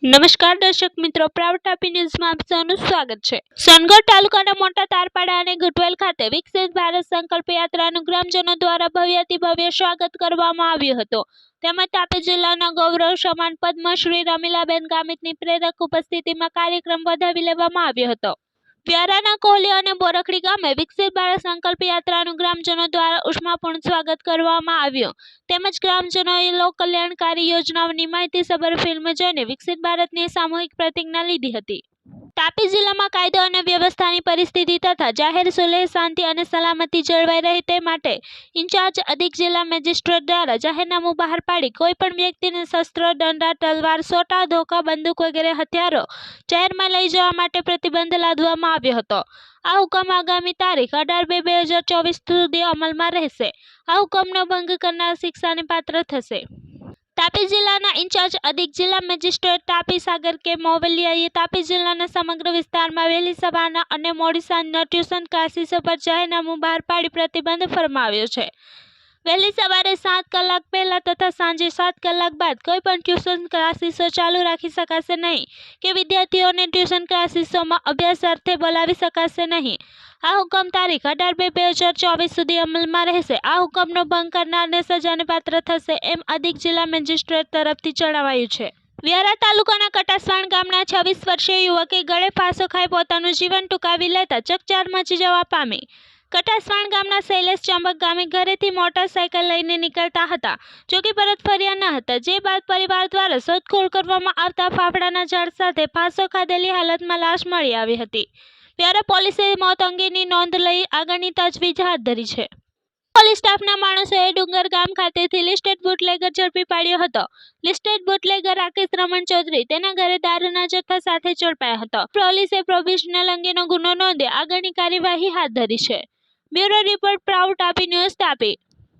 નમસ્કાર દર્શક મિત્રો, પ્રાઉડ તાપી ન્યૂઝમાં આપ સૌનું સ્વાગત છે। સોનગઢ તાલુકાના મોટા તારપાડા અને ગઢવેલ ખાતે વિકસિત ભારત સંકલ્પ યાત્રાનું ગ્રામજનો દ્વારા ભવ્યાતિ ભવ્ય સ્વાગત કરવામાં આવ્યું હતું। તેમજ તાપી જિલ્લાના ગૌરવ સમાન પદ્મશ્રી રમીલાબેન ગામિતની પ્રેરક ઉપસ્થિતિમાં કાર્યક્રમ વધાવી લેવામાં આવ્યો હતો। વ્યારાના કોહલી અને બોરખડી ગામે વિકસિત ભારત સંકલ્પ યાત્રાનું ગ્રામજનો દ્વારા ઉષ્માપૂર્ણ સ્વાગત કરવામાં આવ્યું। તેમજ ગ્રામજનોએ લોક કલ્યાણકારી યોજનાઓની માહિતીસભર ફિલ્મ જોઈને વિકસિત ભારતની સામૂહિક પ્રતિજ્ઞા લીધી હતી। તાપી જિલ્લામાં કાયદો અને વ્યવસ્થાની પરિસ્થિતિ તથા જાહેર સુલેહ શાંતિ અને સલામતી જળવાઈ રહે તે માટે ઇન્ચાર્જ અધિક જિલ્લા મેજિસ્ટ્રેટ દ્વારા જાહેરનામું બહાર પાડી કોઈપણ વ્યક્તિને શસ્ત્રો, દંડા, તલવાર, સોટા, ધોકા, બંદૂક વગેરે હથિયારો જાહેરમાં લઈ જવા માટે પ્રતિબંધ લાદવામાં આવ્યો હતો। આ હુકમ આગામી તારીખ 18/2/2024 સુધી અમલમાં રહેશે। આ હુકમનો ભંગ કરનાર શિક્ષાને પાત્ર થશે। તાપી જિલ્લાના ઇન્ચાર્જ અધિક જિલ્લા મેજિસ્ટ્રેટ તાપી સાગર કે મોવલિયાએ તાપી જિલ્લાના સમગ્ર વિસ્તારમાં વહેલી સવારના અને મોડી સાંજના ટ્યુશન ક્લાસીસો પર જાહેરનામું બહાર પાડી પ્રતિબંધ ફરમાવ્યો છે। વહેલી સવારે 7 કલાક પહેલા તથા સાંજે 7 કલાક બાદ કોઈપણ ટ્યુશન ક્લાસીસો ચાલુ રાખી શકાશે નહીં કે વિદ્યાર્થીઓને ટ્યુશન ક્લાસીસોમાં અભ્યાસ અર્થે બોલાવી શકાશે નહીં। આ હુકમ તારીખ 18/2/2024 સુધી અમલમાં રહેશે। આ હુકમનો ભંગ કરનારને સજાને પાત્ર થશે એમ અધિક જિલ્લા મેજિસ્ટ્રેટ તરફથી જણાવાયું છે। વ્યારા તાલુકાના કટાસવાણ ગામના 26 વર્ષીય યુવકે ગળે ફાંસો ખાઈ પોતાનું જીવન ટૂંકાવી લેતા ચકચાર મચી જવા પામી। કટાસવાણ ગામના શૈલેષ ચંબક ગામે ઘરેથી મોટરસાયકલ લઈને નીકળતા હતા, જોકે પરત ફર્યા ન હતા। જે બાદ પરિવાર દ્વારા શોધખોળ કરવામાં આવતા ફાફડાના ઝાડ સાથે ફાંસો ખાધેલી હાલતમાં લાશ મળી આવી હતી। વ્યારા પોલીસે મોત અંગેની નોંધ લઈ આગળની તજવીજ હાથ ધરી છે। પોલીસ સ્ટાફના માણસોએ ડુંગર ગામ ખાતેથી લિસ્ટેડ બુટલેગર ઝડપી પાડ્યો હતો। લિસ્ટેડ બુટલેગર રાકેશ રમણ ચૌધરી તેના ઘરે દારૂના જથ્થા સાથે ઝડપાયો હતો। પોલીસે પ્રોવિઝનલ અંગેનો ગુનો નોંધી આગળની કાર્યવાહી હાથ ધરી છે। Bureau report, proud Tapi news, Tapi.